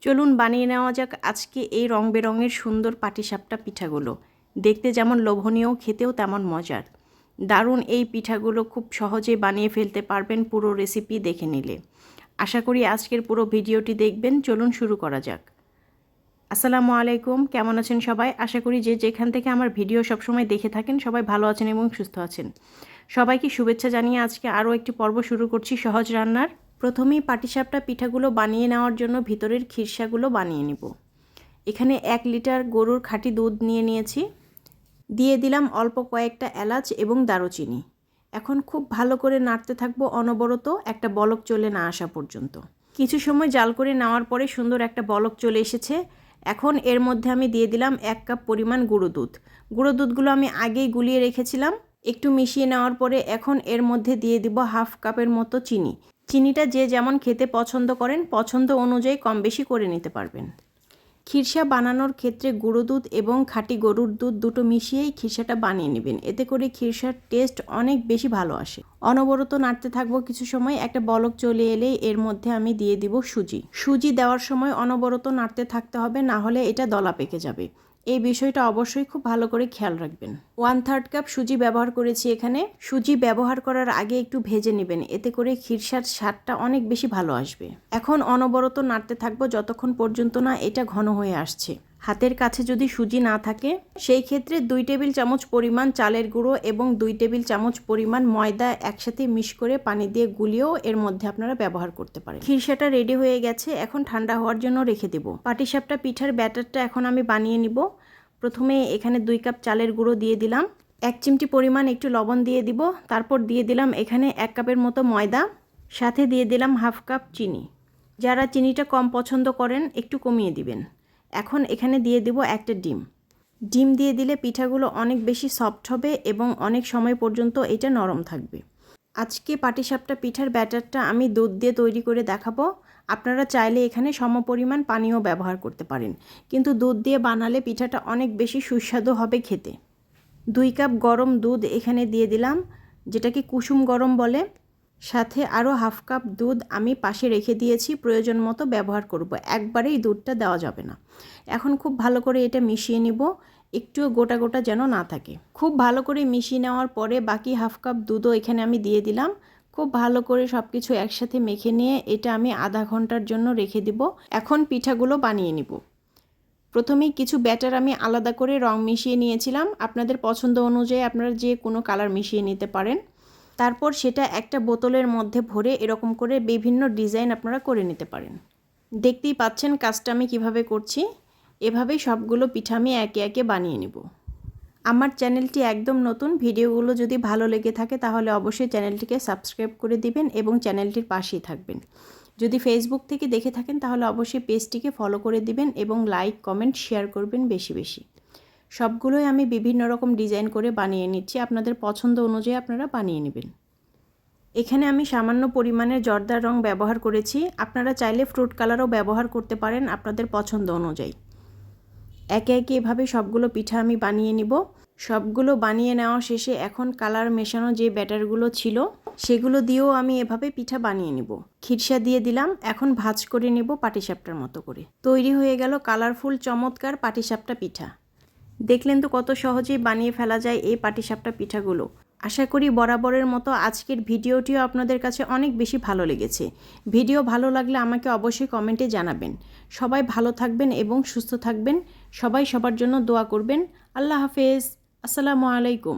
চলুন বানিয়ে নেওয়া যাক আজকে এই রং বেরঙের সুন্দর পাটিসাপটা পিঠাগুলো। দেখতে যেমন লোভনীয়, খেতেও তেমন মজার। দারুণ এই পিঠাগুলো খুব সহজেই বানিয়ে ফেলতে পারবেন পুরো রেসিপি দেখে নিলে। আশা করি আজকের পুরো ভিডিওটি দেখবেন। চলুন শুরু করা যাক। আসসালামু আলাইকুম, কেমন আছেন সবাই? আশা করি যে যেখান থেকে আমার ভিডিও সবসময় দেখে থাকেন সবাই ভালো আছেন এবং সুস্থ আছেন। সবাইকে শুভেচ্ছা জানিয়ে আজকে আরও একটি পর্ব শুরু করছি সহজ রান্নার। প্রথমেই পাটিসাপটা পিঠাগুলো বানিয়ে নেওয়ার জন্য ভিতরের খিরসাগুলো বানিয়ে নিব। এখানে 1 লিটার গরুর খাঁটি দুধ নিয়েছি। দিয়ে দিলাম অল্প কয়েকটা এলাচ এবং দারুচিনি। এখন খুব ভালো করে নাড়তে থাকবো অনবরত, একটা বলক চলে না আসা পর্যন্ত। কিছু সময় জাল করে নেওয়ার পরে সুন্দর একটা বলক চলে এসেছে। এখন এর মধ্যে আমি দিয়ে দিলাম 1 কাপ পরিমাণ গুঁড়ো দুধ। গুঁড়ো দুধগুলো আমি আগেই গুলিয়ে রেখেছিলাম। একটু মিশিয়ে নেওয়ার পরে এখন এর মধ্যে দিয়ে দিব 1/2 কাপের মতো চিনি। চিনিটা যে যেমন খেতে পছন্দ করেন পছন্দ অনুযায়ী কম বেশি করে নিতে পারবেন। খিরসা বানানোর ক্ষেত্রে গুঁড়ো দুধ এবং খাঁটি গরুর দুধ দুটো মিশিয়েই খিরসাটা বানিয়ে নেবেন। এতে করে খিরসার টেস্ট অনেক বেশি ভালো আসে। অনবরত নাড়তে থাকবো কিছু সময়। একটা বলক চলে এলেই এর মধ্যে আমি দিয়ে দিব সুজি। সুজি দেওয়ার সময় অনবরত নাড়তে থাকতে হবে, না হলে এটা দলা পেকে যাবে। এই বিষয়টা অবশ্যই খুব ভালো করে খেয়াল রাখবেন। 1/3 কাপ সুজি ব্যবহার করেছি এখানে। সুজি ব্যবহার করার আগে একটু ভেজে নেবেন, এতে করে খিরসার স্বাদটা অনেক বেশি ভালো আসবে। এখন অনবরত নাড়তে থাকবো যতক্ষণ পর্যন্ত না এটা ঘন হয়ে আসছে। হাতের কাছে যদি সুজি না থাকে সেই ক্ষেত্রে 2 টেবিল চামচ পরিমাণ চালের গুঁড়ো এবং 2 টেবিল চামচ পরিমাণ ময়দা একসাথে মিক্স করে পানি দিয়ে গুলিয়েও এর মধ্যে আপনারা ব্যবহার করতে পারেন। খিরসাটা রেডি হয়ে গেছে, এখন ঠান্ডা হওয়ার জন্য রেখে দেব। পাটিসাপটা পিঠার ব্যাটারটা এখন আমি বানিয়ে নিব। প্রথমে এখানে 2 কাপ চালের গুঁড়ো দিয়ে দিলাম। 1 চিমটি পরিমাণ একটু লবণ দিয়ে দিব। তারপর দিয়ে দিলাম এখানে 1 কাপের মতো ময়দা, সাথে দিয়ে দিলাম 1/2 কাপ চিনি। যারা চিনিটা কম পছন্দ করেন একটু কমিয়ে দিবেন। এখন এখানে দিয়ে দিব একটা ডিম। ডিম দিয়ে দিলে পিঠাগুলো অনেক বেশি সফট হবে এবং অনেক সময় পর্যন্ত এটা নরম থাকবে। আজকে পাটিসাপটা পিঠার ব্যাটারটা আমি দুধ দিয়ে তৈরি করে দেখাবো। আপনারা চাইলে এখানে সমপরিমাণ পানিও ব্যবহার করতে পারেন, কিন্তু দুধ দিয়ে বানালে পিঠাটা অনেক বেশি সুস্বাদু হবে খেতে। 2 কাপ গরম দুধ এখানে দিয়ে দিলাম, যেটাকে কুসুম গরম বলে। সাথে আরও 1/2 কাপ দুধ আমি পাশে রেখে দিয়েছি, প্রয়োজন মতো ব্যবহার করব। একবারেই দুধটা দেওয়া যাবে না। এখন খুব ভালো করে এটা মিশিয়ে নিব, একটুও গোটা গোটা যেন না থাকে। খুব ভালো করে মিশিয়ে নেওয়ার পরে বাকি 1/2 কাপ দুধও এখানে আমি দিয়ে দিলাম। খুব ভালো করে সব কিছু একসাথে মেখে নিয়ে এটা আমি আধা ঘন্টার জন্য রেখে দিব। এখন পিঠাগুলো বানিয়ে নিব। প্রথমেই কিছু ব্যাটার আমি আলাদা করে রং মিশিয়ে নিয়েছিলাম। আপনাদের পছন্দ অনুযায়ী আপনারা যে কোনো কালার মিশিয়ে নিতে পারেন। তারপর সেটা একটা বোতলের মধ্যে ভরে এরকম করে বিভিন্ন ডিজাইন আপনারা করে নিতে পারেন। দেখতেই পাচ্ছেন কাজটা আমি কিভাবে করছি। এভাবেই সবগুলো পিঠা আমি একে একে বানিয়ে নেব। আমার চ্যানেলটি একদম নতুন। ভিডিওগুলো যদি ভালো লেগে থাকে তাহলে অবশ্যই চ্যানেলটিকে সাবস্ক্রাইব করে দিবেন এবং চ্যানেলটির পাশেই থাকবেন। যদি ফেসবুক থেকে দেখে থাকেন তাহলে অবশ্যই পেজটিকে ফলো করে দিবেন এবং লাইক, কমেন্ট, শেয়ার করবেন বেশি বেশি। সবগুলোই আমি বিভিন্ন রকম ডিজাইন করে বানিয়ে নিচ্ছি। আপনাদের পছন্দ অনুযায়ী আপনারা বানিয়ে নেবেন। এখানে আমি সামান্য পরিমাণে জর্দার রং ব্যবহার করেছি। আপনারা চাইলে ফ্রুট কালারও ব্যবহার করতে পারেন আপনাদের পছন্দ অনুযায়ী। একে একে এভাবে সবগুলো পিঠা আমি বানিয়ে নিব। সবগুলো বানিয়ে নেওয়া শেষে এখন কালার মেশানো যে ব্যাটারগুলো ছিল সেগুলো দিয়েও আমি এভাবে পিঠা বানিয়ে নিব। খিরসা দিয়ে দিলাম। এখন ভাঁজ করে নেব পাটিসাপটার মতো করে। তৈরি হয়ে গেল কালারফুল চমৎকার পাটিসাপটা পিঠা। দেখলেন তো কত সহজেই বানিয়ে ফেলা যায় এই পাটিসাপটা পিঠাগুলো। আশা করি বরাবরের মতো আজকের ভিডিওটিও আপনাদের কাছে অনেক বেশি ভালো লেগেছে। ভিডিও ভালো লাগলে আমাকে অবশ্যই কমেন্টে জানাবেন। সবাই ভালো থাকবেন এবং সুস্থ থাকবেন। সবাই সবার জন্য দোয়া করবেন। আল্লাহ হাফেজ। আসসালামু আলাইকুম।